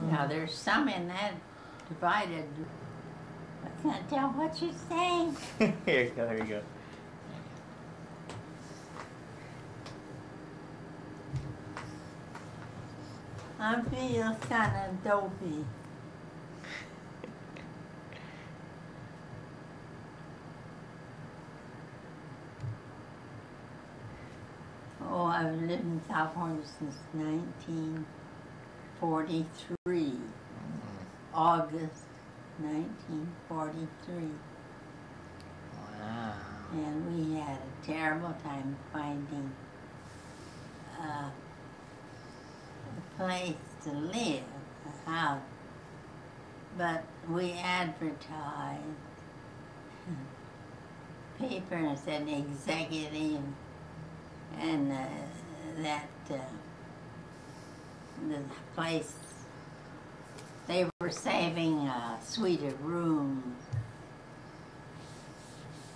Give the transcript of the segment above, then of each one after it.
Now there's some in that divided. I can't tell what you're saying. Here you go, there you go. I feel kind of dopey. Oh, I've lived in California since 1943. August 1943. Wow. And we had a terrible time finding a place to live, a house. But we advertised. Paper said executive, and that the place, they were saving a suite of rooms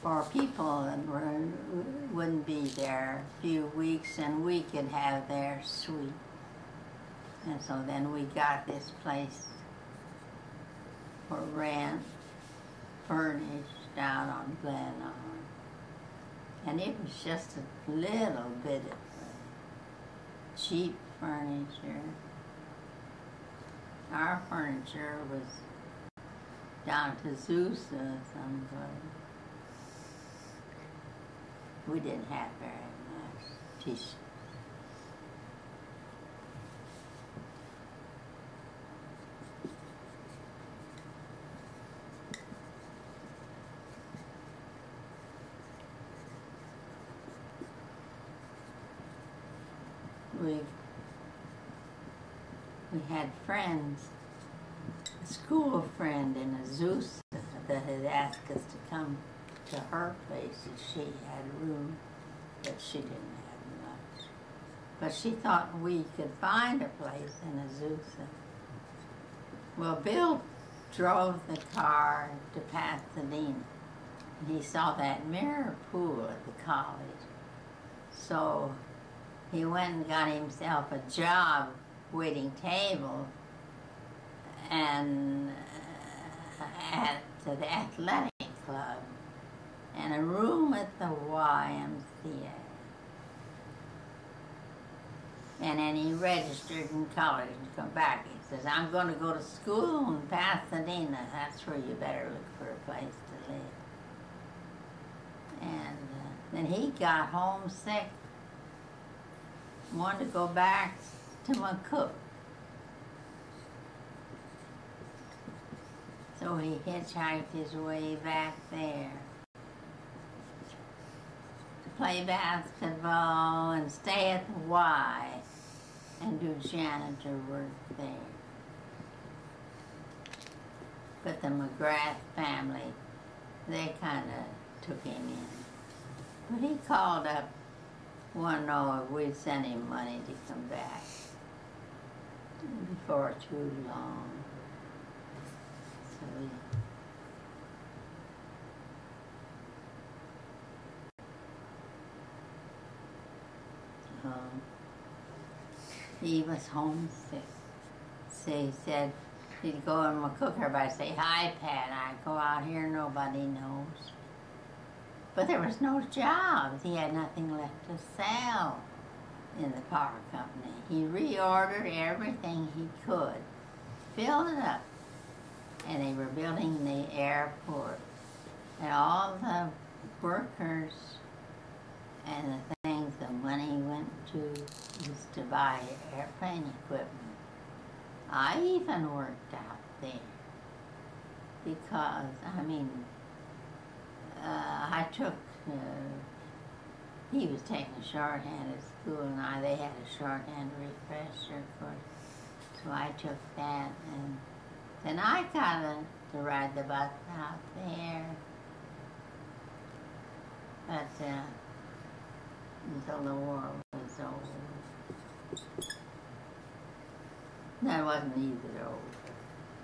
for people that wouldn't be there a few weeks, and we could have their suite. And so then we got this place for rent, furnished out on Glen. And it was just a little bit of cheap furniture. Our furniture was down to Zeus or something. We didn't have very much t-shirts. We had friends, a school friend in Azusa that had asked us to come to her place if she had room, but she didn't have much. But she thought we could find a place in Azusa. Well, Bill drove the car to Pasadena, and he saw that mirror pool at the college. So he went and got himself a job waiting table and at the athletic club and a room at the YMCA. And then he registered in college to come back. He says, I'm going to go to school in Pasadena. That's where you better look for a place to live. And then he got homesick, wanted to go back to McCook. So he hitchhiked his way back there to play basketball and stay at the Y and do janitor work there. But the McGrath family, they kind of took him in. But he called up, wanted to know if we'd send him money to come back before too long. So he was homesick. So he said he'd go in McCook, everybody say, hi, Pat. I go out here, nobody knows. But there was no jobs. He had nothing left to sell in the power company. He reordered everything he could, filled it up, and they were building the airport. And all the workers and the things the money went to was to buy airplane equipment. I even worked out there because, I mean, I took, he was taking shorthand at school, and they had a shorthand refresher course, so I took that, and then I got to ride the bus out there, but until the war was over. That wasn't either over.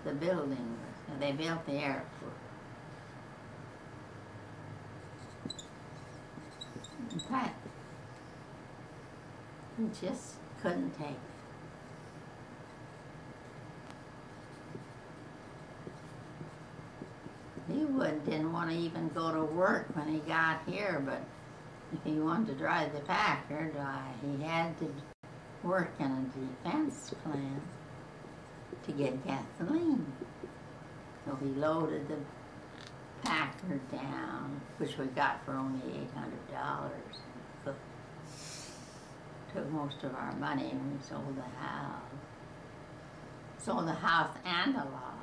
The building was, they built the airport. In fact, he just couldn't take it. didn't want to even go to work when he got here, but if he wanted to drive the Packard, he had to work in a defense plant to get gasoline. So he loaded the Packard down, which we got for only $800. So took most of our money and we sold the house. Sold the house and the lot.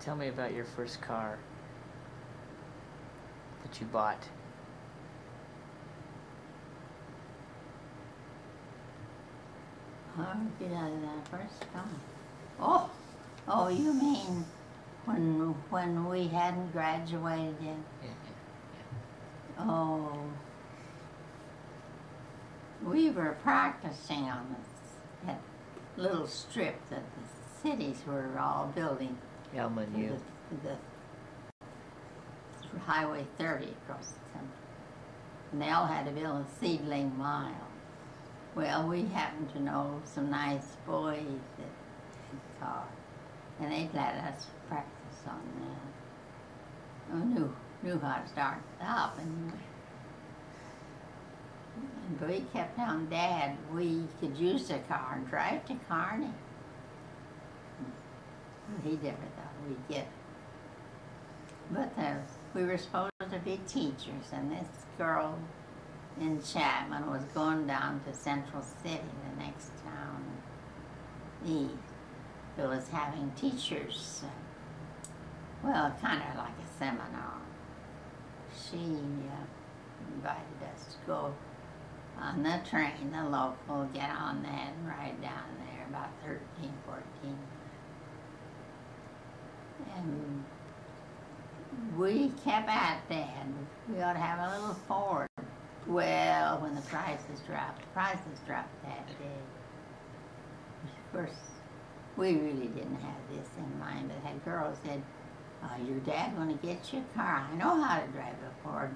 Tell me about your first car that you bought. How did we get out of that first car? Oh, you mean when we hadn't graduated yet? Yeah. Oh, we were practicing on that little strip that the cities were all building. Wilma and you. The Highway 30 across the country. And they all had to build a seedling mile. Well, we happened to know some nice boys that had cars, and they'd let us practice on that. We knew how to start and stop, and we kept telling Dad we could use the car and drive to Kearney. He never thought we'd get it. But we were supposed to be teachers, and this girl in Chapman was going down to Central City, the next town east. It was having teachers, well, kind of like a seminar. She invited us to go on the train, the local, get on that and ride down there, about 13, 14. And we kept at Dad, we ought to have a little Ford. Well, when the prices dropped that day. Of course, we really didn't have this in mind, but that girl said, your dad going to get you a car. I know how to drive a Ford.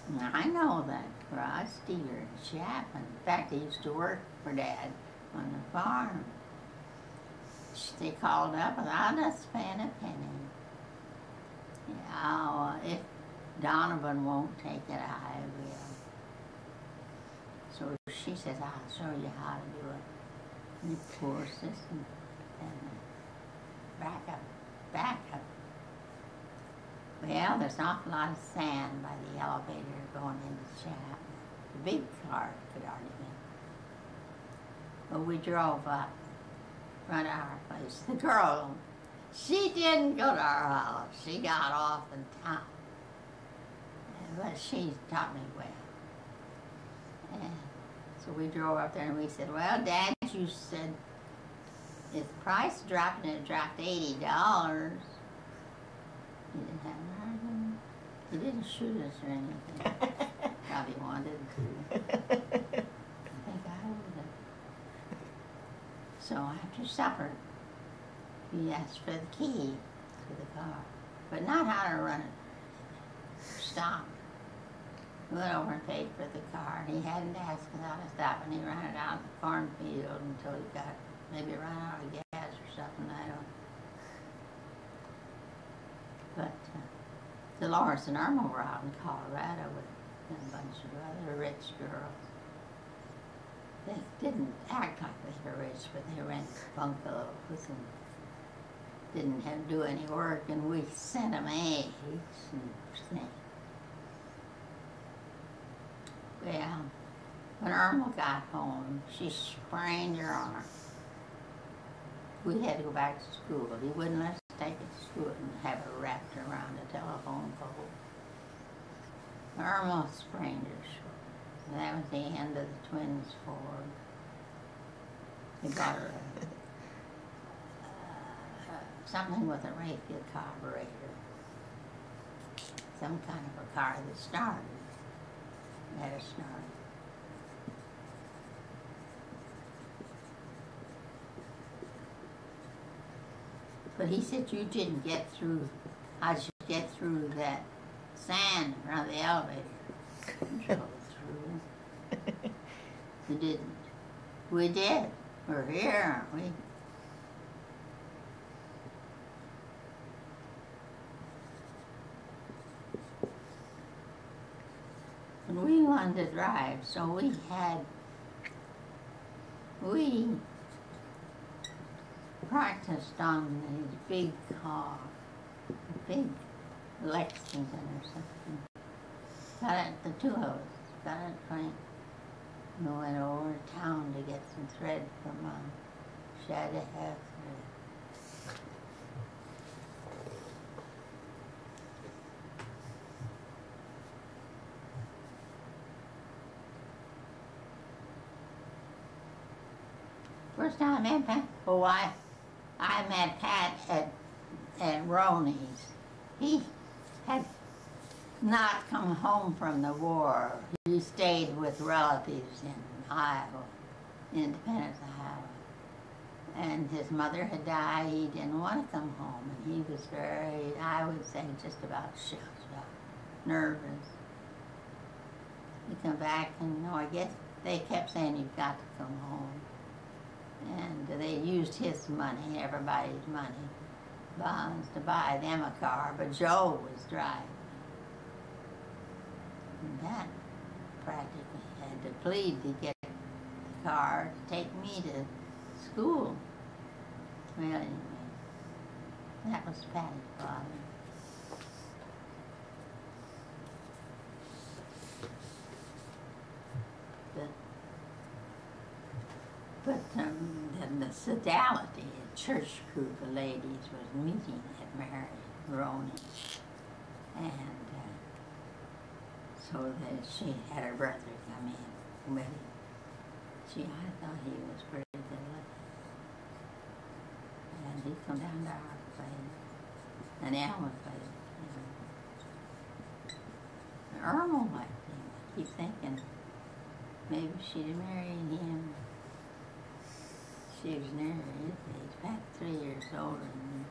And I know that garage dealer in Chapman. In fact, I used to work for Dad on the farm. They called up without us paying a penny. Yeah, if Donovan won't take it, I will. So she says, I'll show you how to do it. And you force this and back up. Well, there's an awful lot of sand by the elevator going into Chapman. The big car could hardly be. But we drove up, front of our place. The girl, she didn't go to our house. She got off in town. But she taught me well. And so we drove up there and we said, well, Dad, you said if the price dropped and it dropped $80, he didn't have an argument. He didn't shoot us or anything. Probably wanted to. I think I would have. So after supper, he asked for the key to the car, but not how to run it. Stop. We went over and paid for the car, and he hadn't asked us how to stop, and he ran it out in the cornfield until he got, maybe ran out of gas or something, I don't know. But Dolores and Irma were out in Colorado with a bunch of other rich girls. They didn't act like they were rich, but they rented bungalows and didn't have to do any work, and we sent them eggs and things. Well, when Irma got home, she sprained her arm. We had to go back to school. He wouldn't let us take it to school and have it wrapped around a telephone pole. Irma sprained her shoulder. And that was the end of the twins' Ford. They got her something with a Rayfield carburetor. Some kind of a car that started. Had a start. But he said you didn't get through. How did you get through that sand around the elevator? Drove through. You didn't. We did. We're here, aren't we? And we wanted to drive, so we practiced on the big car, big Lexington or something. Got it, the two of us, got it cranked. We went over to town to get some thread for Mom. She had to have thread. First time I met Pat, oh, I met Pat at Roney's. He had not come home from the war. He stayed with relatives in Iowa, Independence, Iowa. And his mother had died. He didn't want to come home. And he was very, I would say, just about shook, nervous. He come back and, I guess they kept saying, you've got to come home. And they used his money, everybody's money, bonds, to buy them a car, but Joe was driving. And that practically had to plead to get the car to take me to school. Well, anyway, that was Patty's father. But the sodality at church group of ladies was meeting at Mary Roney. And so that she had her brother come in with him. I thought he was pretty good looking. And he'd come down to our place, and Alma place. And Irma liked him. I keep thinking maybe she'd marry him. She was near his age, about 3 years older than me.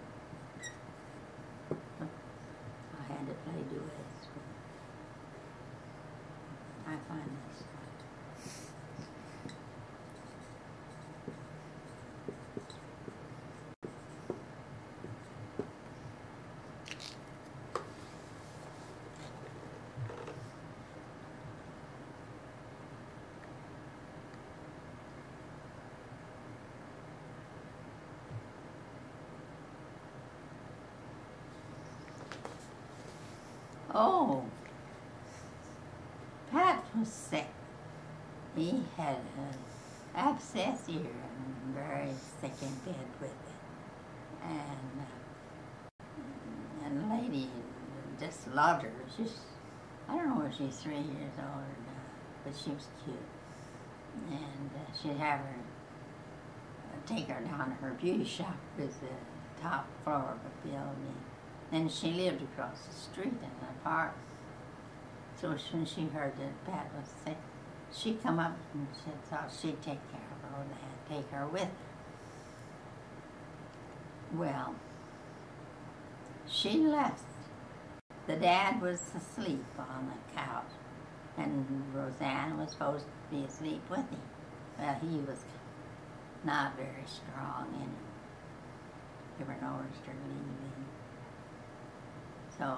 I had to play duets with her. I find this stuff. Oh, Pat was sick. He had an abscess ear and very sick in bed with it. And the lady just loved her. I don't know if she's 3 years old or not, but she was cute. And she'd have her, take her down to her beauty shop, was the top floor of a building. And she lived across the street in an apartment. So when she heard that Pat was sick, she come up and she thought she'd take care of her, or they'd take her with her. Well, she left. The dad was asleep on the couch, and Roseanne was supposed to be asleep with him. Well, he was not very strong in it. Never noticed her leaving. So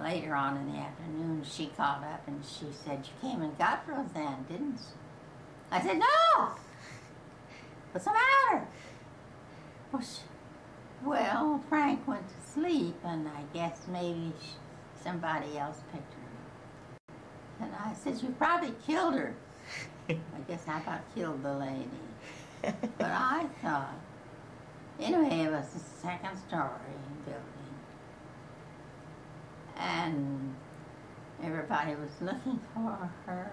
later on in the afternoon, she called up and she said, you came and got Roseanne, didn't you? I said, no! What's the matter? Well, Frank went to sleep, and I guess maybe somebody else picked her up. And I said, you probably killed her. I guess I about killed the lady. But I thought, anyway, it was the second story building. And everybody was looking for her.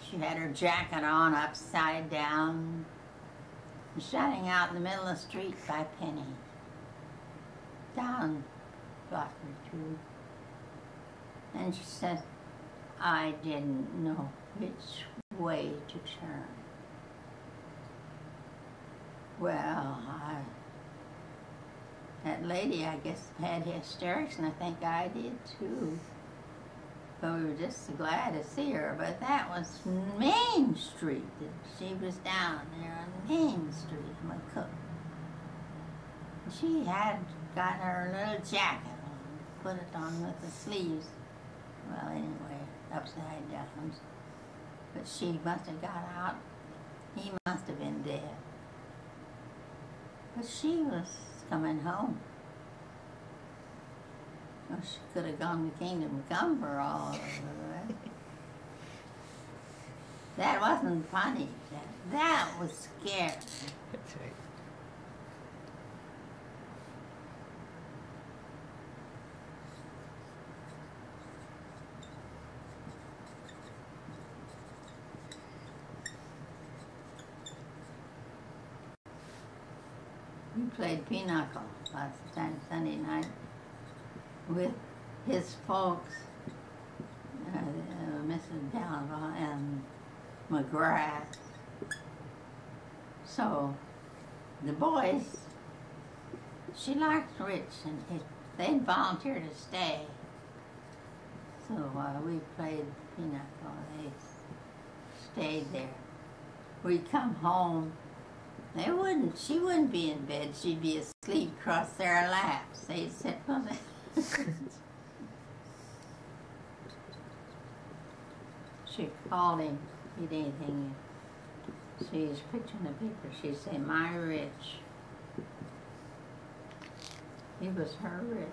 She had her jacket on upside down, shining out in the middle of the street by Penny, down block or two. And she said, I didn't know which way to turn. Well, that lady, I guess, had hysterics, and I think I did too. But we were just glad to see her. But that was Main Street. She was down there on Main Street, my cook. She had got her little jacket on, put it on with the sleeves. Well, anyway, upside down. But she must have got out. He must have been dead. But she was coming home. Well, she could have gone to Kingdom Come for all of it. That wasn't funny. That was scary. That's right. We played pinochle last time Sunday night with his folks, Mrs. Dalva and McGrath. So the boys, she liked Rich, and they'd volunteer to stay. So we played pinochle. They stayed there. We'd come home. She wouldn't be in bed. She'd be asleep across their laps. They'd sit on it. She called him, he'd anything. See his picture in the paper. She'd say, "My Rich." He was her Rich.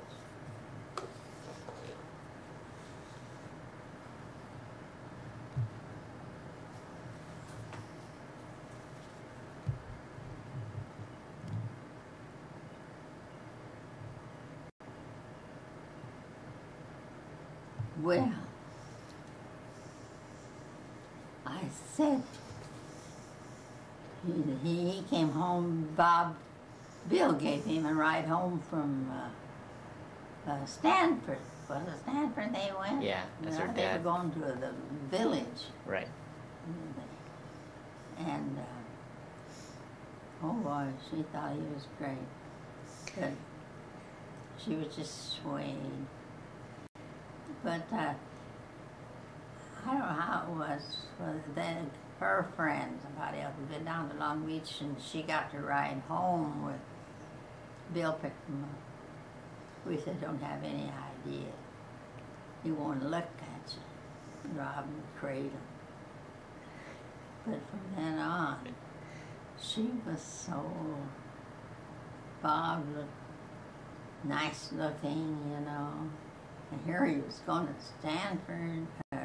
Well, I said, he came home, Bill gave him a ride home from Stanford. Was it Stanford they went? Yeah, that's her They dad. were going to the village. Right. And, oh boy, she thought he was great. But she was just swayed. But I don't know how it was. Then her friend, somebody else, had been down to Long Beach, and she got to ride home with Bill picked them up. We said, "Don't have any idea. He won't look at you, rob and cradle." But from then on, she was so, Bob looked nice looking, you know. And here he was going to Stanford, or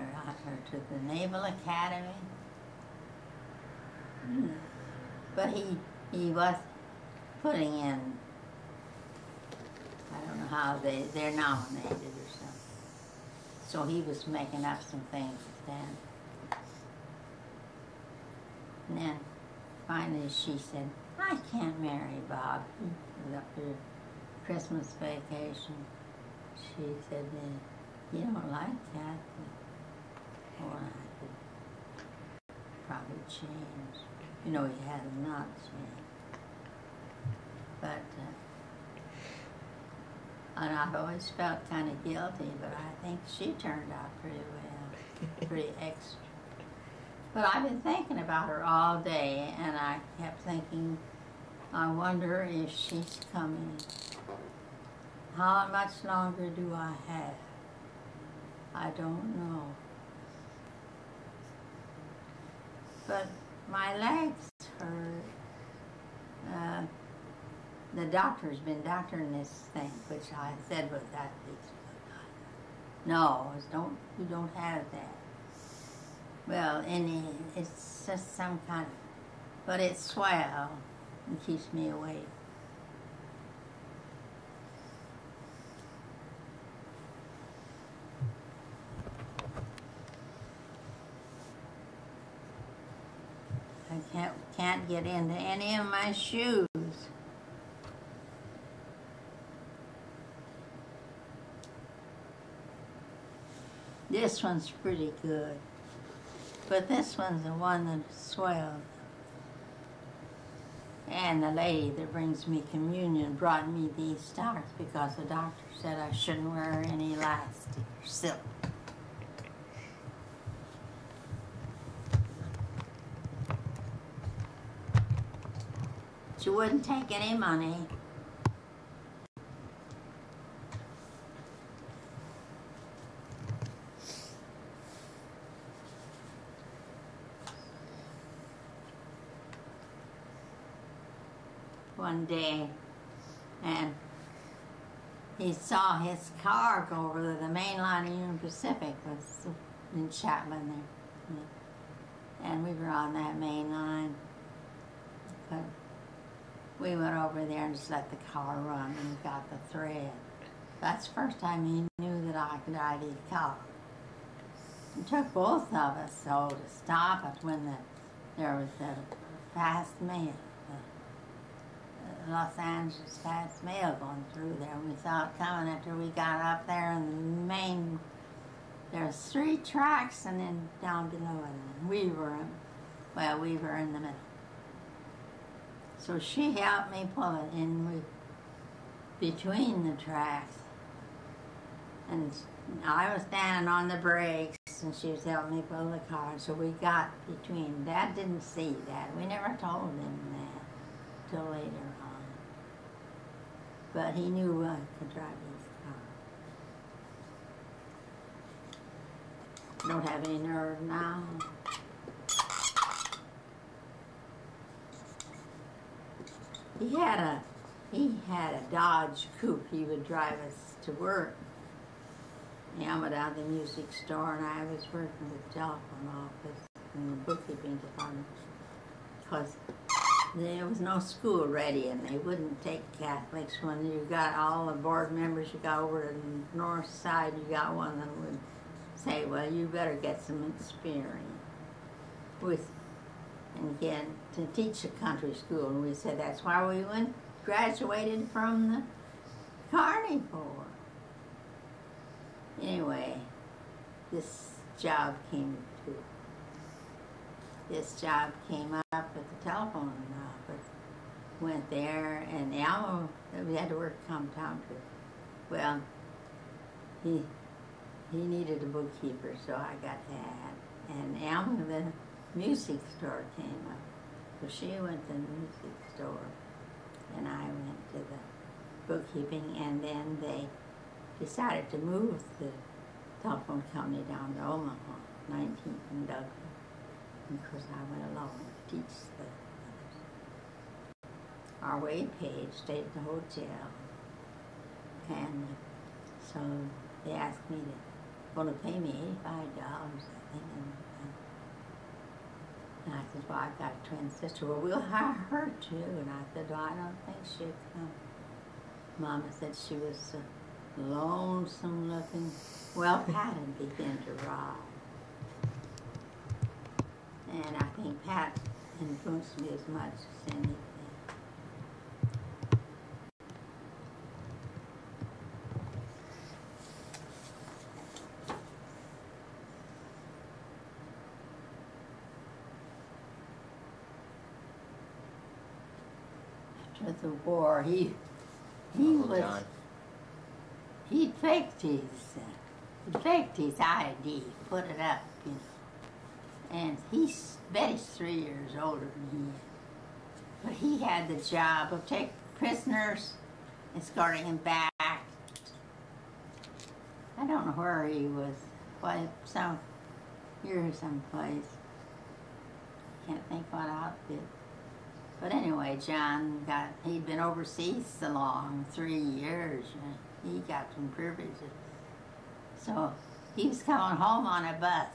to the Naval Academy. But he was putting in, I don't know how they're nominated or something. So he was making up some things at Stanford. And then finally she said, "I can't marry Bob." He was up for Christmas vacation. She said, "You don't like that?" Well, I could probably change. You know, he had not changed. But, and I've always felt kind of guilty, but I think she turned out pretty well, pretty extra. But I've been thinking about her all day, and I kept thinking, I wonder if she's coming. How much longer do I have? I don't know. But my legs hurt. The doctor's been doctoring this thing, which I said was that. No, you don't have that. Well, it's just some kind of, but it's swell and keeps me awake. I can't get into any of my shoes. This one's pretty good, but this one's the one that swelled. And the lady that brings me communion brought me these socks because the doctor said I shouldn't wear any elastic or silk. She wouldn't take any money. One day, and he saw his car go over the main line of Union Pacific was in Chapman there. And we were on that main line. But we went over there and just let the car run and got the thread. That's the first time he knew that I could ID the car. It took both of us, so to stop it when there was the fast mail. Los Angeles fast mail going through there. We saw it coming after we got up there in the main. There's 3 tracks, and then down below it, we were in the middle. So she helped me pull it in between the tracks, and I was standing on the brakes, and she was helping me pull the car. So we got between. Dad didn't see that. We never told him that till later on. But he knew I could drive his car. Don't have any nerve now. He had a Dodge Coupe. He would drive us to work. I went out to the music store, and I was working with the telephone office in the bookkeeping department because there was no school ready, and they wouldn't take Catholics. When you got all the board members, you got over to the north side, you got one that would say, well, you better get some experience and get to teach a country school. And we said that's why we graduated from the Carney Corps. Anyway, this job came up at the telephone office. Went there, and Alma, we had to work downtown too. Well, he needed a bookkeeper, so I got that. And Alma, the music store came up. So she went to the music store, and I went to the bookkeeping, and then they decided to move the telephone company down to Omaha, 19th and Douglas. And of course, I went along to teach our wage page, stayed at the hotel. And so they asked me to pay me $85, I think. And I said, well, I've got a twin sister. Well, we'll hire her too. And I said, well, I don't think she'll come. Mama said she was lonesome looking. Well, Pat had begun to ride. And I think Pat influenced me as much as anything. After the war, he faked his ID, put it up, you know. And Betty's 3 years older than he is. But he had the job of taking prisoners, escorting them back. I don't know where he was, here someplace. Can't think what outfit. But anyway, John he'd been overseas so long, 3 years. He got some privileges. So he was coming home on a bus.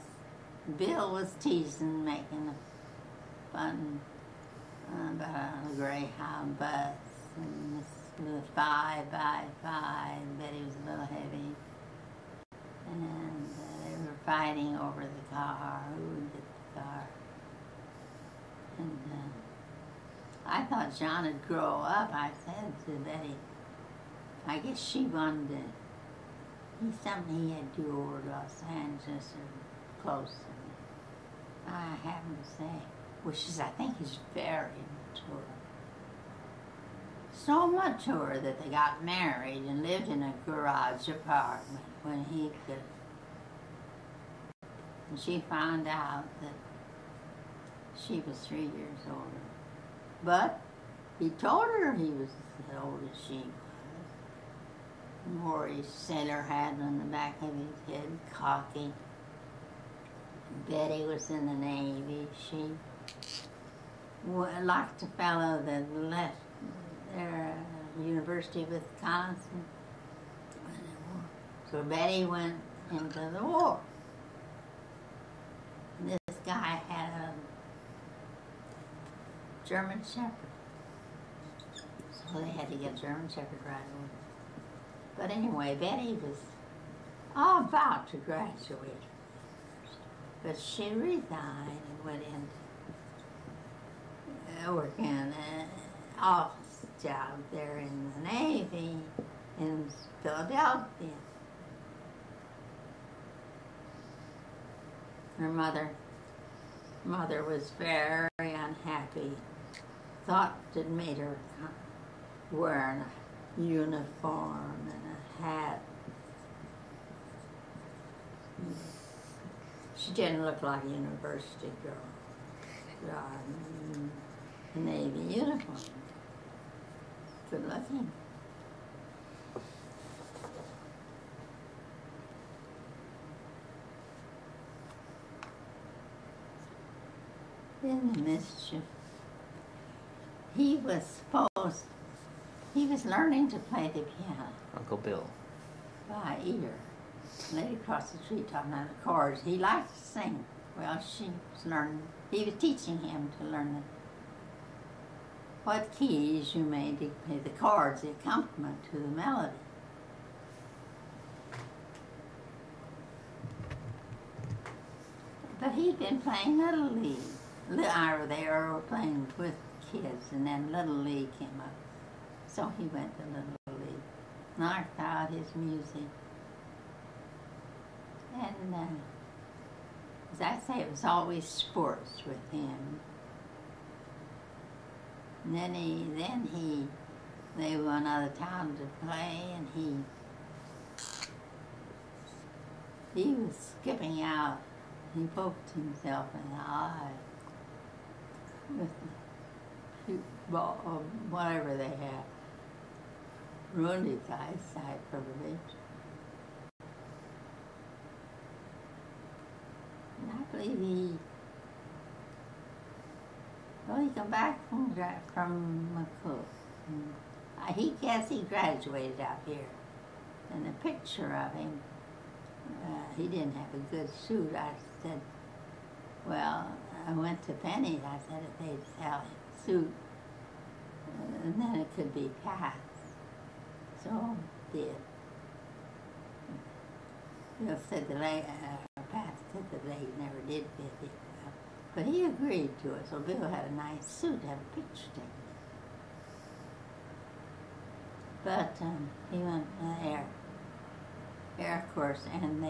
Bill was teasing, making fun about a Greyhound bus, and this was 5x5. Betty was a little heavy, and they were fighting over the car, who would get the car. And I thought John would grow up. I said to Betty, I guess she wanted to, something he had to do over Los Angeles or close. I happen to say, I think he's very mature. So mature that they got married and lived in a garage apartment when he could. And she found out that she was 3 years older. But He told her he was as old as she was. Wore his sailor hat on the back of his head, cocky. Betty was in the Navy. She liked a fellow that left their University of Wisconsin. So Betty went into the war. This guy had a German Shepherd. So they had to get a German Shepherd right away. But anyway, Betty was about to graduate. But she resigned and went into working an office job there in the Navy in Philadelphia. Her mother was very unhappy. Thought it made her wearing a uniform and a hat. She didn't look like a university girl. A Navy uniform. Good looking. In the mischief, he was learning to play the piano. Uncle Bill. By ear. Lady across the street taught him the chords. He liked to sing. Well, she was learning. He was teaching him to learn what keys you made to play the chords, the accompaniment to the melody. But he'd been playing Little League. They were playing with kids, and then Little League came up. So he went to Little League, knocked out his music. And as I say, it was always sports with him. And then they went out of town to play, and he was skipping out. He poked himself in the eye with the shoot ball or whatever they had. Ruined his eyesight for the bitch. And I believe he come back from McCook. He graduated out here. And the picture of him, he didn't have a good suit. I said, well, I went to Penny's. I said if they'd sell him a suit, and then it could be passed. So did. Bill said Pat said the lady never did fit it well, but he agreed to it. So Bill had a nice suit to have a picture taken. But he went Air Force, and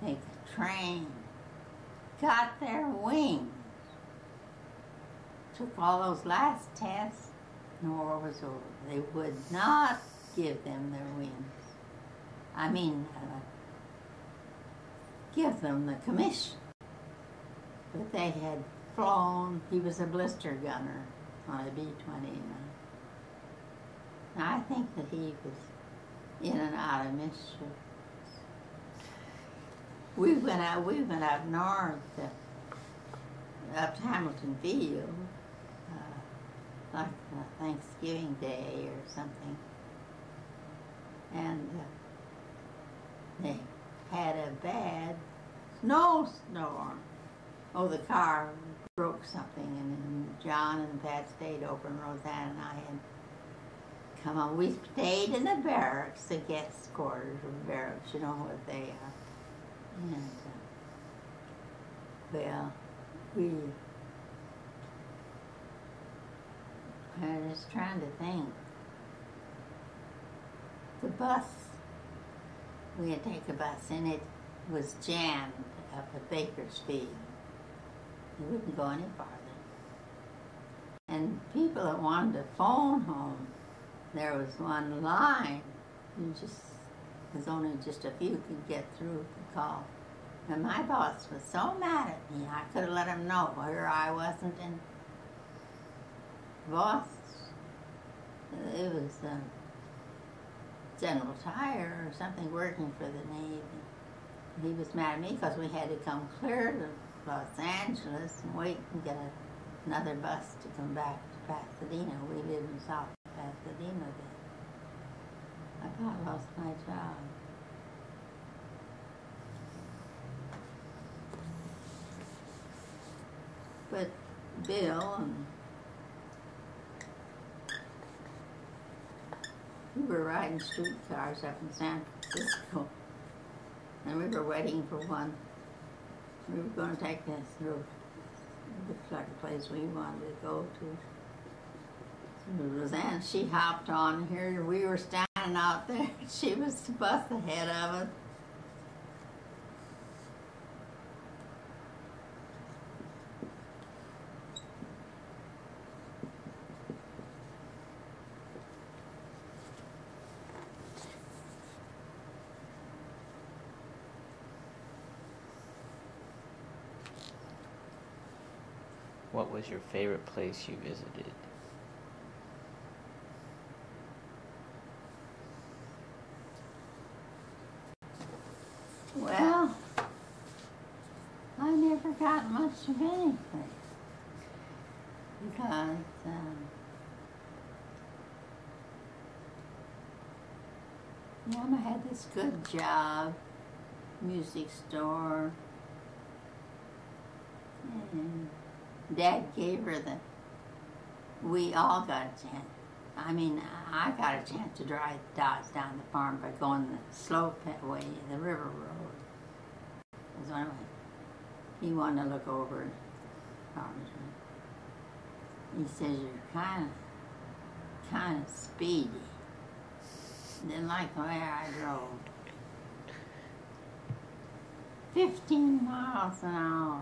they trained, got their wings, took all those last tests, and the war was over. They would not give them their wings. I mean, give them the commission. But they had flown, he was a blister gunner on a B-29. I think that he was in and out of mischief. We went up north, up to Hamilton Field, like Thanksgiving Day or something. And they had a bad snowstorm. Oh, the car broke something, and then John and Pat stayed over, and Roseanne and I had come on. We stayed in the barracks, the guest quarters or barracks, you know what they are. And, I was trying to think. The bus, we had to take a bus, and it was jammed up at Bakersfield. It wouldn't go any farther. And people that wanted to phone home, there was one line. There's only just a few could get through the call. And my boss was so mad at me, I could have let him know where I wasn't in boss, it was General Tire or something working for the Navy. He was mad at me because we had to come clear to Los Angeles and wait and get another bus to come back to Pasadena. We lived in South Pasadena then. I about lost my job. But Bill and we were riding streetcars up in San Francisco, and we were waiting for one. We were going to take us through. It looked like a place we wanted to go to. So Roseanne, she hopped on here. We were standing out there. She was the bus ahead of us. What was your favorite place you visited? Well, I never got much of anything because Mama had this good job, music store, and Dad gave her we all got a chance. I mean, I got a chance to drive down the farm by going the slope way, the river road. So anyway, he wanted to look over at farmers. He says, you're kind of speedy. Didn't like the way I drove. 15 miles an hour.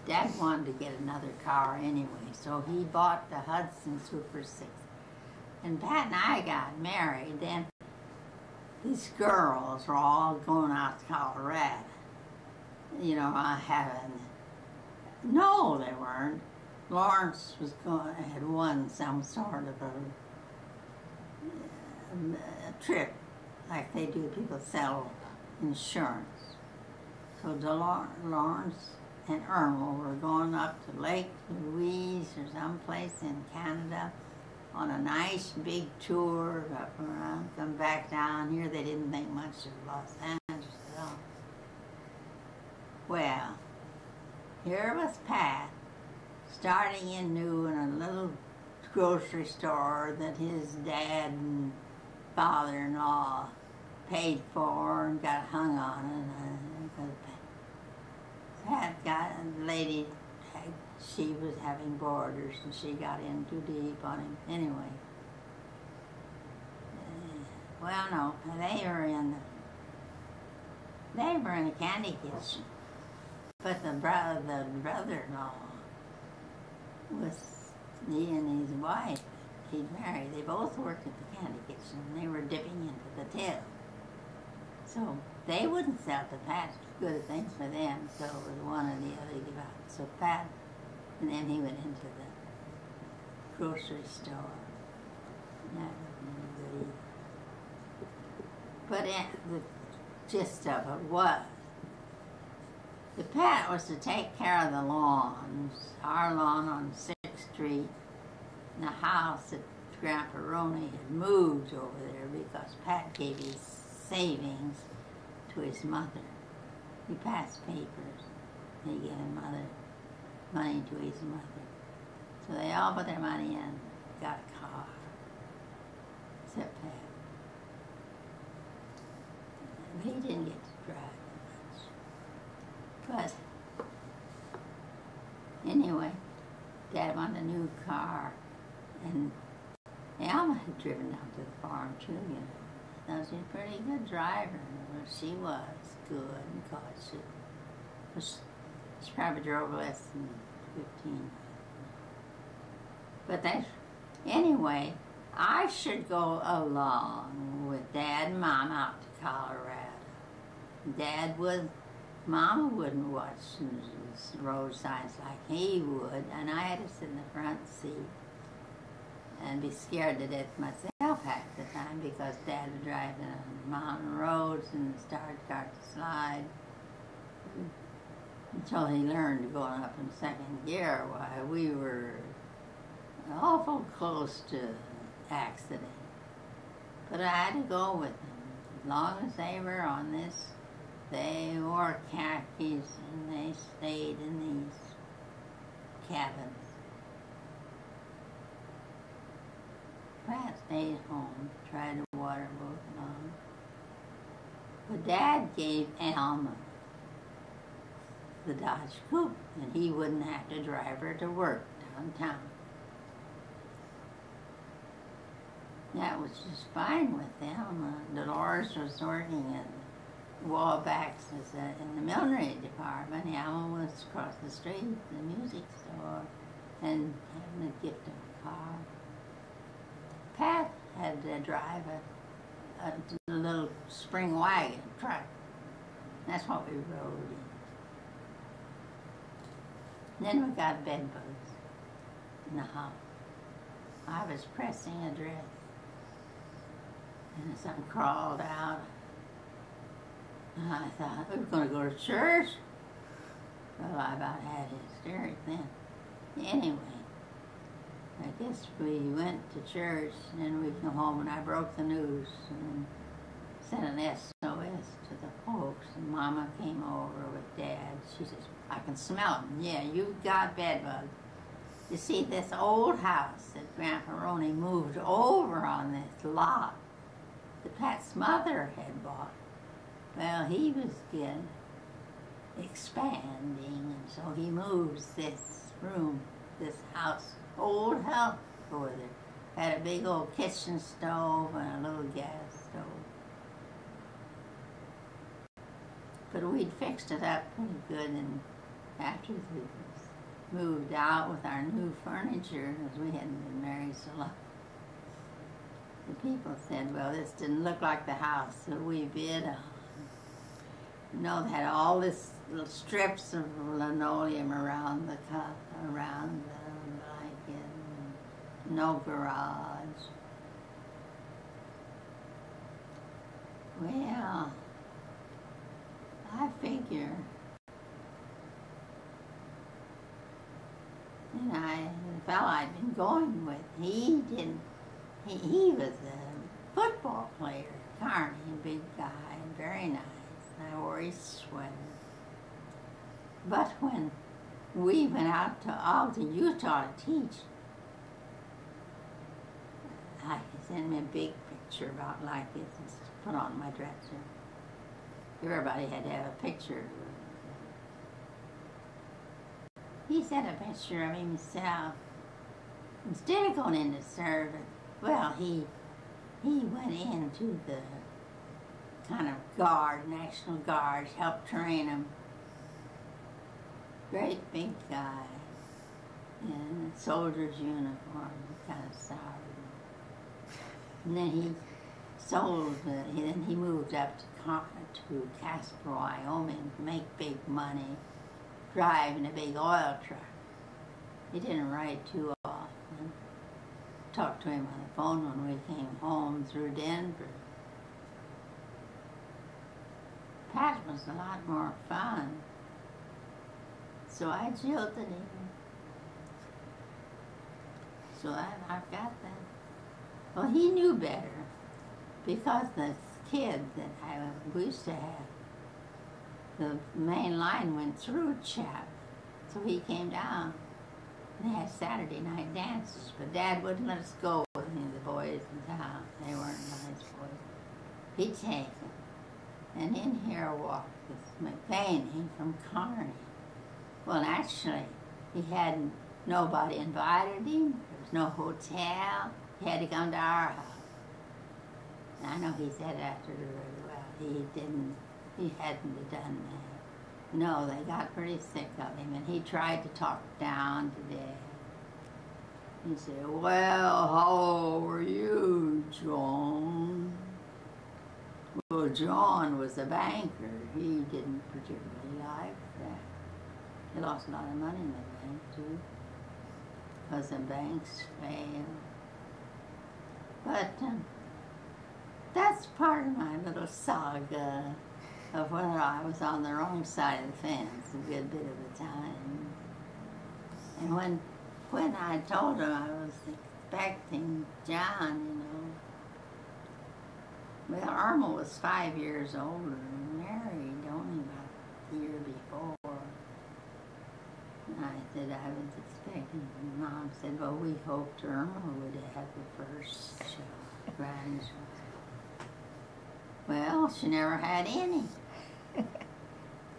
Dad wanted to get another car anyway, so he bought the Hudson Super 6. And Pat and I got married, then these girls were all going out to Colorado. You know, no, they weren't. Lawrence had won some sort of a trip, like they do, people sell insurance. So Lawrence and Irma were going up to Lake Louise or someplace in Canada on a nice big tour up around, come back down here. They didn't think much of Los Angeles at all. Well, here was Pat, starting in new in a little grocery store that his dad and father-in-law paid for and got hung on it. Pat got a lady, she was having boarders and she got in too deep on him. Anyway, well, no, they were in the candy kitchen. But the brother-in-law was, he and his wife, he'd married, they both worked at the candy kitchen and they were dipping into the till. So they wouldn't sell to Pat good things for them, so it was one or the other give out. So Pat, and then he went into the grocery store. That wasn't good either. But the gist of it was, the Pat was to take care of the lawns, our lawn on 6th Street, and the house that Grandpa Roney had moved over there because Pat gave his savings to his mother. He passed papers. They gave his mother money to his mother. So they all put their money in, got a car, except Pat. He didn't get to drive much. But anyway, Dad wanted a new car, and Alma had driven down to the farm too, you know. So she was a pretty good driver. Well, she was good and cautious. She probably drove less than 15. But anyway, I should go along with Dad and Mom out to Colorado. Dad was Mama wouldn't watch the road signs like he would, and I had to sit in the front seat and be scared to death myself half the time because Dad would drive down mountain roads and start to slide until he learned going up in second gear. Why, we were awful close to accident. But I had to go with them. As long as they were on this, they wore khakis and they stayed in these cabins. Pat stayed home, tried to water both along. But Dad gave Alma the Dodge Coupe, and he wouldn't have to drive her to work downtown. That was just fine with them. Dolores was working at Wallbacks in the millinery department. Alma was across the street at the music store and having a gift of a car. Pat had to drive a little spring wagon truck. That's what we rode in. Then we got bed bugs in the house. I was pressing a dress, and something crawled out. And I thought, we were going to go to church. Well, I about had hysterics then. Anyway, I guess we went to church, and then we came home, and I broke the news and sent an SOS to the folks. And Mama came over with Dad. She says, I can smell them. Yeah, you've got bed bugs. You see, this old house that Grandpa Roney moved over on this lot that Pat's mother had bought. Well, he was expanding, and so he moves this room, this house, old house over there. Had a big old kitchen stove and a little gas stove. But we'd fixed it up pretty good, and after we moved out with our new furniture, because we hadn't been married so long, the people said, well, this didn't look like the house that we bid on. You know, they had all this little strips of linoleum around the blanket, no garage. Well, I figure, and the fellow I'd been going with, he was a football player, Carney, a big guy, and very nice. And I wore his sweater. But when we went out to Alta, Utah to teach, he sent me a big picture about like this and put on my dresser. Everybody had to have a picture. He sent a picture of himself. Instead of going into service, well, he went into the kind of guard, National Guard, helped train him. Great big guy in a soldier's uniform, kind of sour. And then he then he moved up to Casper, Wyoming to make big money, driving a big oil truck. He didn't ride too often. Talked to him on the phone when we came home through Denver. Pat was a lot more fun. So I jilted him. So I've got that. Well, he knew better because the kid that we used to have, the main line went through Chap. So he came down. They had Saturday night dances, but Dad wouldn't let us go with any of the boys in town. They weren't nice boys. He'd take them. And in here walked this McVaney from Kearney. Well, actually, he hadn't, nobody invited him. There was no hotel. He had to come to our house. And I know he said after really well, he hadn't done that. No, they got pretty sick of him, and he tried to talk down to Dad. He said, well, how old were you, John? Well, John was a banker. He didn't particularly like that. He lost a lot of money in the bank, too, because the banks failed. But that's part of my little saga of whether I was on the wrong side of the fence a good bit of the time. And when I told him I was expecting John, you know, well, Irma was 5 years older and married only about a year before. And I said I was expecting. Mom said, well, we hoped Irma would have the first grandchild. Well, she never had any.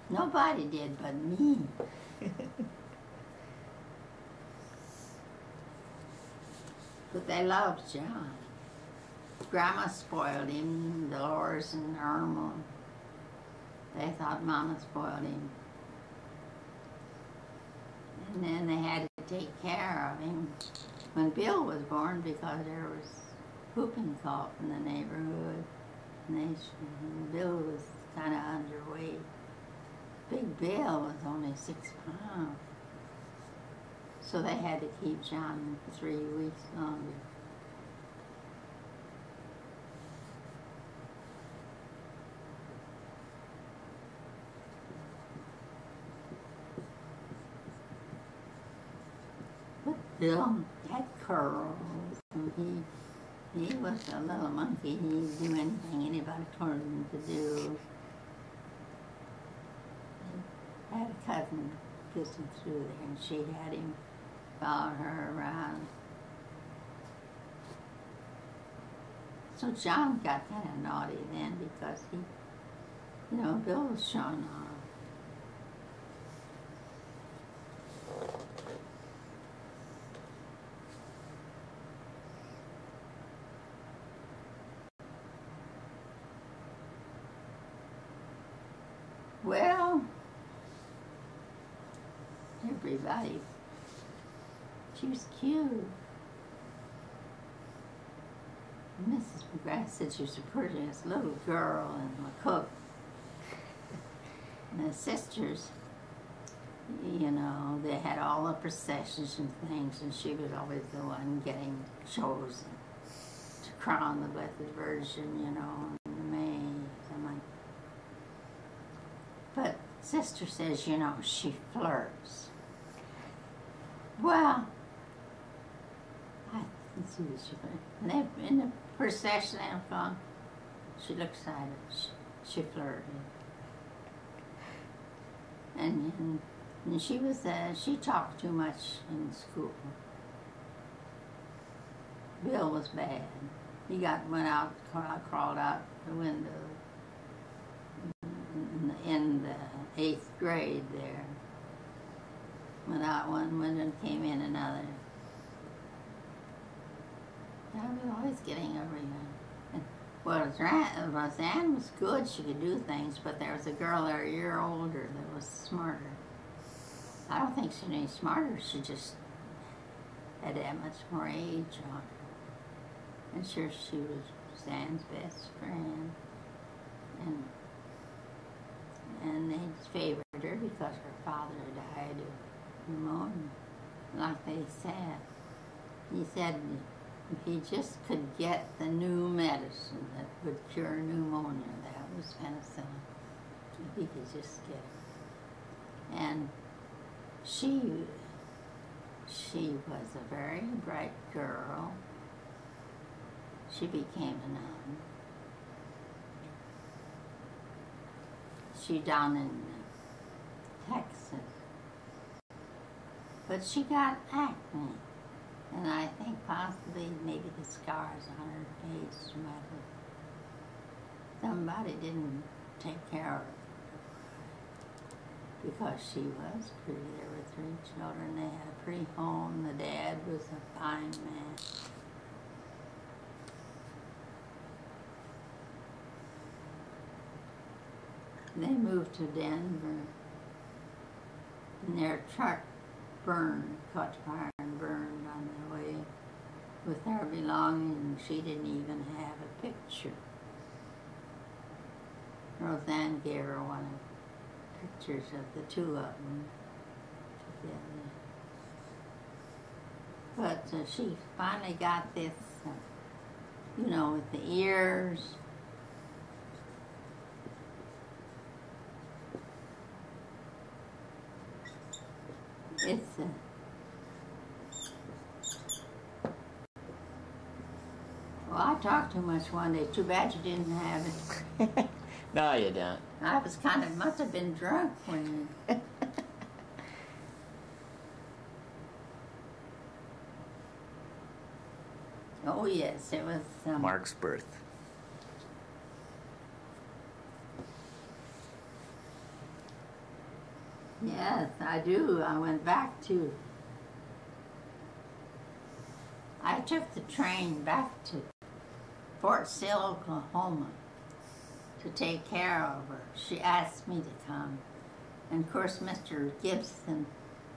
Nobody did but me. But they loved John. Grandma spoiled him, Dolores and Irma. They thought Mama spoiled him. And then they had to take care of him when Bill was born because there was whooping cough in the neighborhood. And Bill was kind of underweight. Big Bill was only 6 pounds. So they had to keep John 3 weeks longer. But Bill had curls, and he was a little monkey. He'd do anything anybody told him to do. I had a cousin kissing through there, and she had him follow her around. So John got kind of naughty then because he, you know, Bill was showing off. Well, everybody, she was cute. Mrs. McGrath said she was the prettiest little girl and the cook. And the sisters, you know, they had all the processions and things, and she was always the one getting chosen to crown the Blessed Virgin, you know, in the maze. I'm like, but Sister says, you know, she flirts. Well, I can see that she flirts. And they, in the procession, they've gone, she looked excited. She flirted. And she was, she talked too much in school. Bill was bad. He went out, crawled out the window in the 8th grade there. Went out one window and came in another. I was always getting over him. Well, Roseanne was good. She could do things, but there was a girl there a year older that was smarter. I don't think she's any smarter. She just had that much more age on her. And sure, she was Roseanne's best friend. And they favored her because her father died of pneumonia, like they said. He said if he just could get the new medicine that would cure pneumonia, that was penicillin. If he could just get it. And she was a very bright girl. She became a nun. She down in Texas. But she got acne. And I think possibly maybe the scars on her face might have, somebody didn't take care of her. Because she was pretty. There were 3 children. They had a pretty home. The dad was a fine man. They moved to Denver, and their truck burned, caught fire and burned on their way with their belongings. She didn't even have a picture. Roseanne gave her one of pictures of the two of them together. But she finally got this, you know, with the ears. It's well, I talked too much one day. Too bad you didn't have it. No, you don't. I was must have been drunk when you... Oh, yes, it was... Mark's birth. Yes, I do. I went back to... I took the train back to Fort Sill, Oklahoma to take care of her. She asked me to come. And of course, Mr. Gibson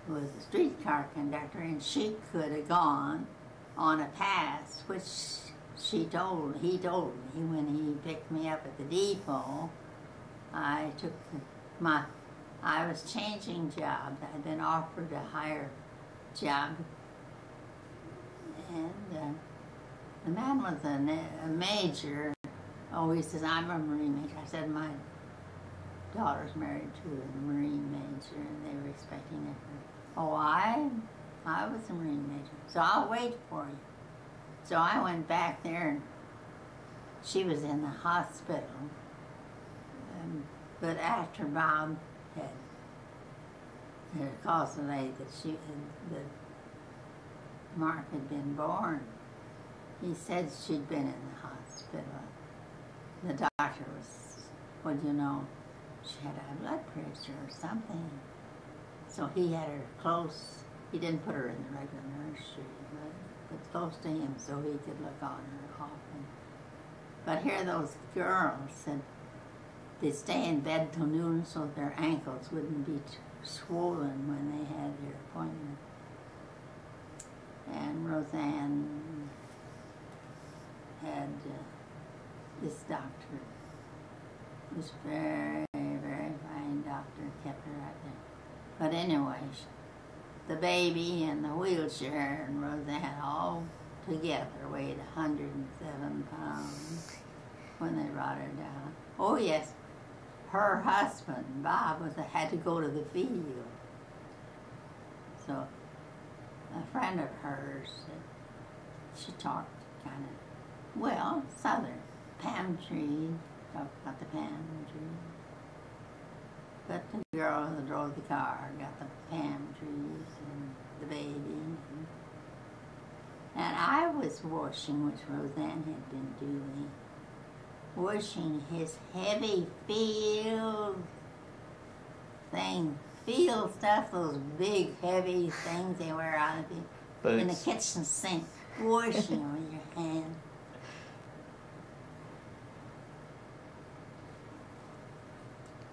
was a streetcar conductor, and she could have gone on a pass, which he told me when he picked me up at the depot. I was changing jobs. I'd been offered a higher job. And the man was a major. Oh, he says, I'm a Marine major. I said, my daughter's married to a Marine major, and they were expecting it. Oh, I was a Marine major, so I'll wait for you. So I went back there, and she was in the hospital. But after Bob had called the lady that Mark had been born, he said she'd been in the hospital. The doctor was, well, you know, she had high blood pressure or something. So he had her close. He didn't put her in the regular nursery, but close to him so he could look on her often. But here those girls said they'd stay in bed till noon so their ankles wouldn't be swollen when they had their appointment. And Roseanne had this doctor, this very, very fine doctor, kept her right there. But anyway, the baby in the wheelchair and Roseanne all together weighed 107 pounds when they brought her down. Oh yes, her husband, Bob, had to go to the field. So a friend of hers, she talked kind of, well, southern, palm tree, talked about the palm tree. But the girl that drove the car got the palm trees and the baby. And I was washing, which Roseanne had been doing, washing his heavy field stuff, those big heavy things they wear on in the kitchen sink, washing them with your hand.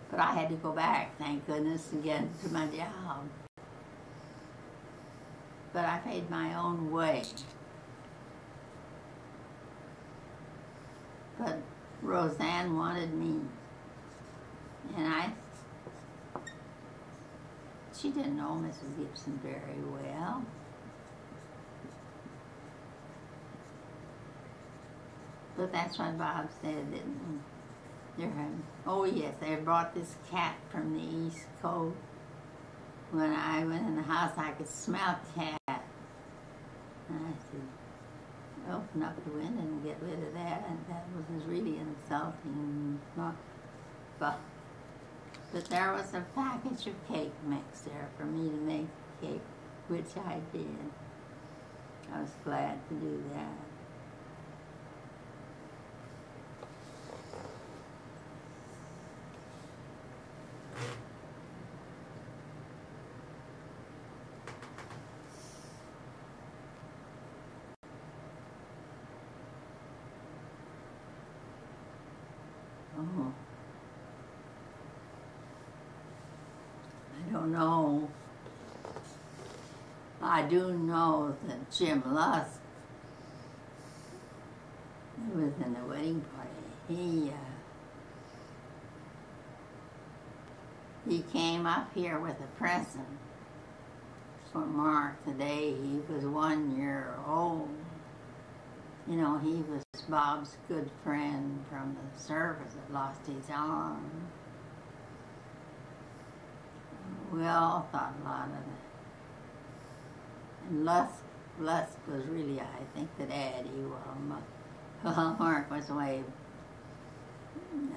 But I had to go back, thank goodness, and get to my job. But I paid my own way. But Roseanne wanted me, and she didn't know Mrs. Gibson very well. But that's what Bob said, oh yes, they brought this cat from the East Coast. When I went in the house, I could smell cat. And I said, open up the window and get rid of that. And that was really insulting. But there was a package of cake mix there for me to make cake, which I did. I was glad to do that. Oh. I don't know. I do know that Jim Lusk, who was in the wedding party, he came up here with a present for Mark the day he was 1 year old. You know, he was Bob's good friend from the service that lost his arm. We all thought a lot of it. And Lusk was really, I think, the daddy, while Mark was away,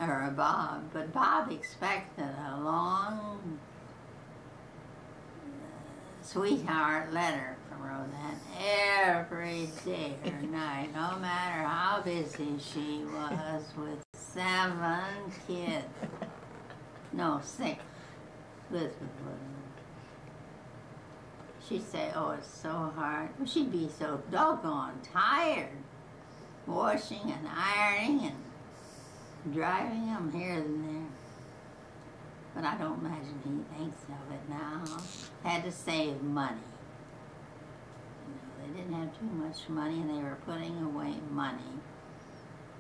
or Bob. But Bob expected a long sweetheart letter from Roseanne every day or night, no matter how busy she was with 7 kids. No, 6. Elizabeth wasn't. She'd say, oh, it's so hard. She'd be so doggone tired, washing and ironing and driving them here and there. But I don't imagine he thinks of it now. Had to save money. You know, they didn't have too much money, and they were putting away money.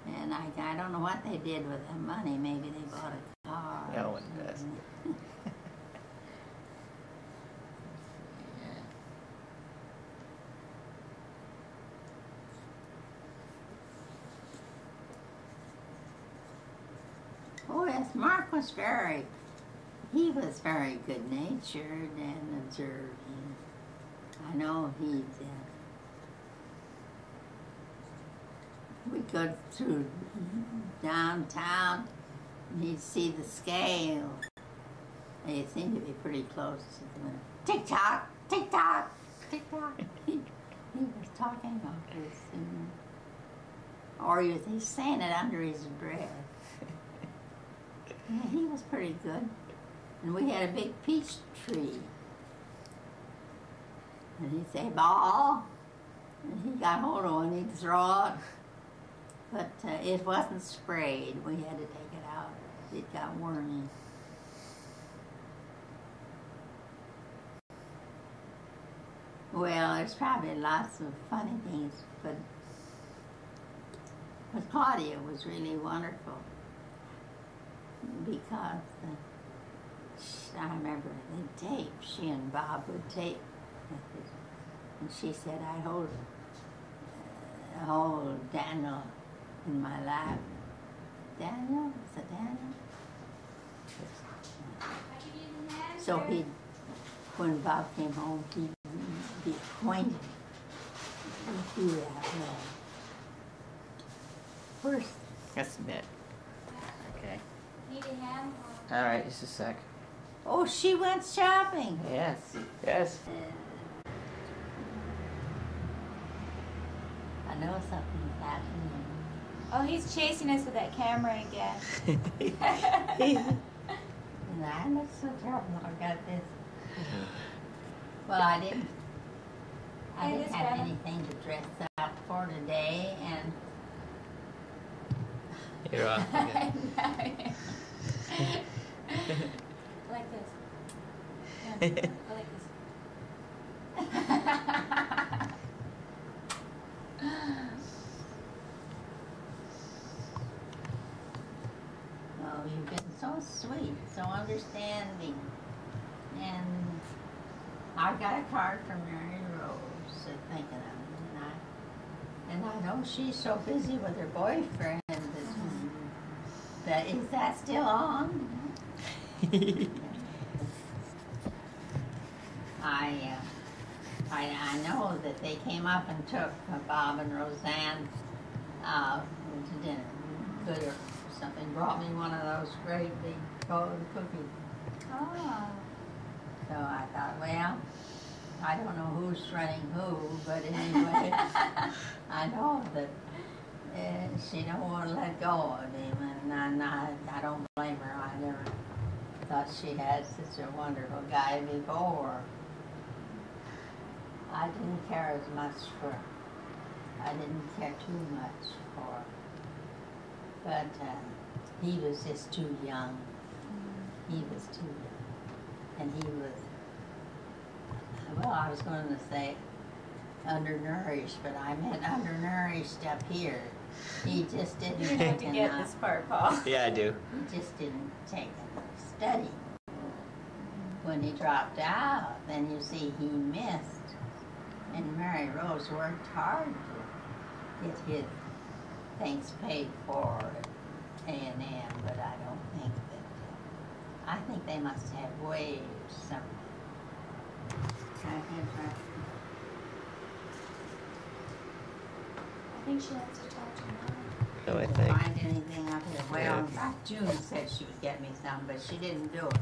And I don't know what they did with the money. Maybe they bought a car. No one does. Oh yes, Mark was very good-natured and observing. I know he'd, we'd go through downtown and he'd see the scale. They seemed to be pretty close to the window. Tick-tock, tick-tock, tick-tock. He was talking about this, or he's saying it under his breath. Yeah, he was pretty good. And we had a big peach tree. And he'd say, ball. And he got hold of one, he'd throw it. But it wasn't sprayed. We had to take it out. It got wormy. Well, there's probably lots of funny things, but Claudia was really wonderful. Because I remember the tape, she and Bob would tape. And she said, I hold Daniel in my lap. Daniel? Is it Daniel? So when Bob came home, he'd be acquainted. He'd do that first. That's net. Okay. Need a hand? All right, just a sec. Oh, she went shopping. Yes, yes. I know something's happening. Oh, he's chasing us with that camera again. And I look so terrible. I got this. Well, I didn't have anything to dress up for today, and You're off again. I like this. Yeah, I like this. oh, you've been so sweet, so understanding. And I got a card from Mary Rose thinking of it, and I know she's so busy with her boyfriend. Is that still on? I know that they came up and took Bob and Roseanne out to dinner. Good or something. Brought me one of those great big gold cookies. Oh. So I thought, well, I don't know who's running who, but anyway, I know that she don't want to let go of him, and I don't blame her. I never thought she had such a wonderful guy before. I didn't care as much for, I didn't care too much for, but he was just too young. He was too young. And he was, well, I was going to say undernourished, but I meant undernourished up here. He just didn't You have to get this part, Paul. Yeah, I do. He just didn't take enough study. when he dropped out, then you see he missed. And Mary Rose worked hard to get his things paid for at A&M, but I don't think that, I think they must have waived something. I think she has to talk to Mom. So I Didn't think. find anything up here. Well, Yeah. in fact, June said she would get me some, but she didn't do it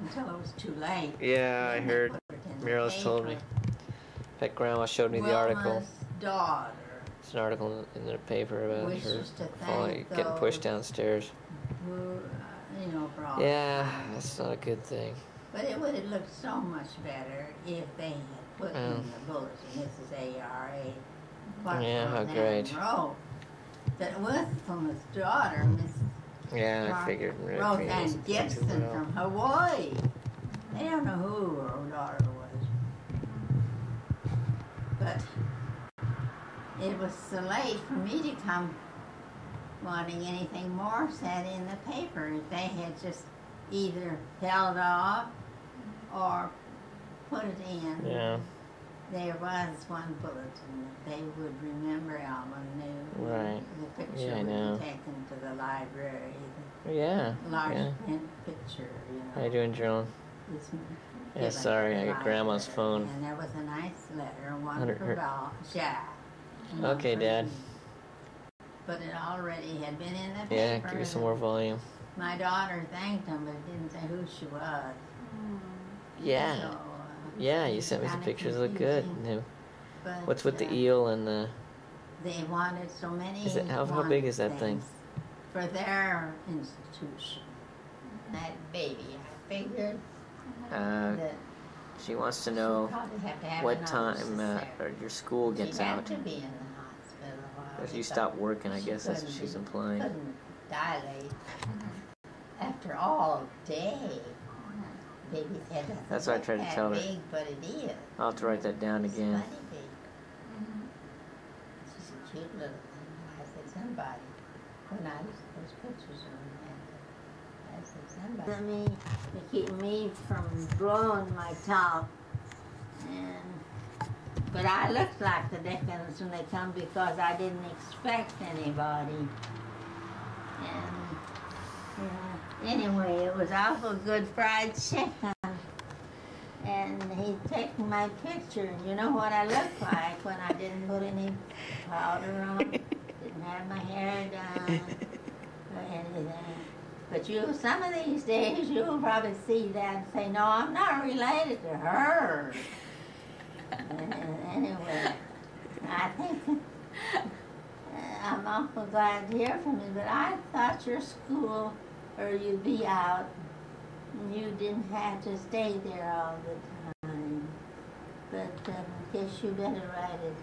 until it was too late. Yeah, I Then they heard. put it in the Muriel's told me. paper. In fact, Grandma showed me the article. Wilma's daughter It's an article in the paper about her wishes to falling, thank getting pushed those downstairs. who, for all. Yeah, that's not a good thing. But it would have looked so much better if they had put in the bulletin, Mrs. A.R.A. what Yeah, how Roseanne great. wrote, that was from his daughter, Mrs. Yeah, I figured. Roseanne Gibson from Hawaii. They don't know who her daughter was. But it was so late for me to come wanting anything more said in the paper. If they had just either held off or put it in. Yeah. There was one bulletin that they would remember Alma knew. Right. The picture Yeah, I would know. be taken to the library. Yeah. The large Yeah. print picture, How you doing, Joan? is Yeah, given sorry, to I the got Grandma's library. phone. And there was a nice letter, one Under for her- Jack. and one Okay, for Dad. me. But it already had been in the Yeah, paper. give me some more volume. My daughter thanked him, but didn't say who she was. Yeah. So, Yeah, it you was sent me some kinda pictures. Look good. confusing. But, What's with the eel and the? They wanted so many. Is it how big is that thing? things for their institution? That baby, I figured that She wants to she'd know probably have to have what another time cesarean. or your school gets She'd have out. to be in the hospital while If you they stop thought working, I she guess that's what couldn't she's be- implying. Couldn't dilate after all day. Baby's head doesn't That's what I look tried to that tell her. big, but it is. I'll have to write that down It's again. funny big. She's a cute little thing. I said, somebody, when I was, those pictures are in there, I said, somebody. Let me, to keep me from blowing my top. But I looked like the Dickens when they come because I didn't expect anybody. And, anyway, it was awful good fried chicken. And he'd taken my picture, and you know what I looked like when I didn't put any powder on, didn't have my hair done, or anything. But some of these days, you'll probably see that and say, no, I'm not related to her. Anyway, I think I'm awful glad to hear from you, but I thought your school, or you'd be out, and you didn't have to stay there all the time. But I guess you better write it.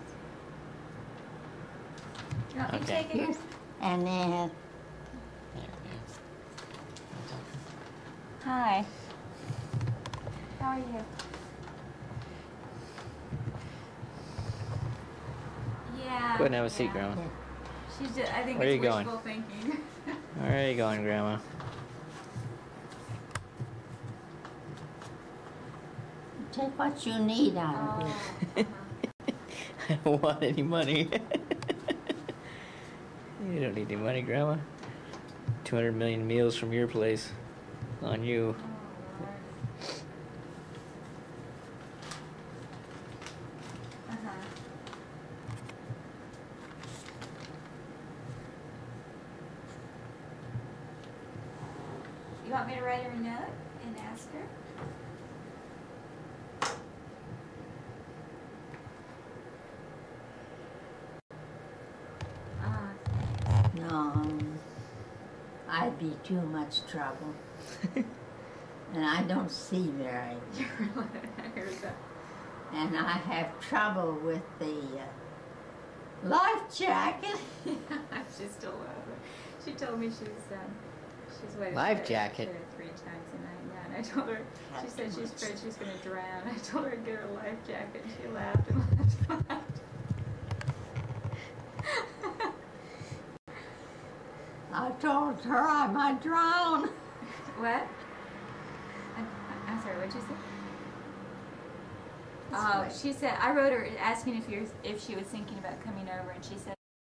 You want me to Okay. take it? Here's, and then, Hi. How are you? Yeah. Go ahead and have a seat, Grandma. She's just, I think Where are it's you going? wishful thinking. Where are you going, Grandma? take what you need out of it. I don't want any money. You don't need any money, Grandma. 200 million meals from your place on you. You want me to write her a note and ask her? No, I'd be too much trouble. And I don't see very well. I heard that. And I have trouble with the life jacket. She still loves it. She told me she's waited Life for it jacket? 3 times a night. Yeah, and I told her, she said she's afraid she's going to drown. I told her to get her a life jacket. And she laughed and laughed and laughed. I told her I might drown. What? I'm sorry, what'd you say? That's Oh, right. she said, I wrote her asking if she was thinking about coming over, and she said,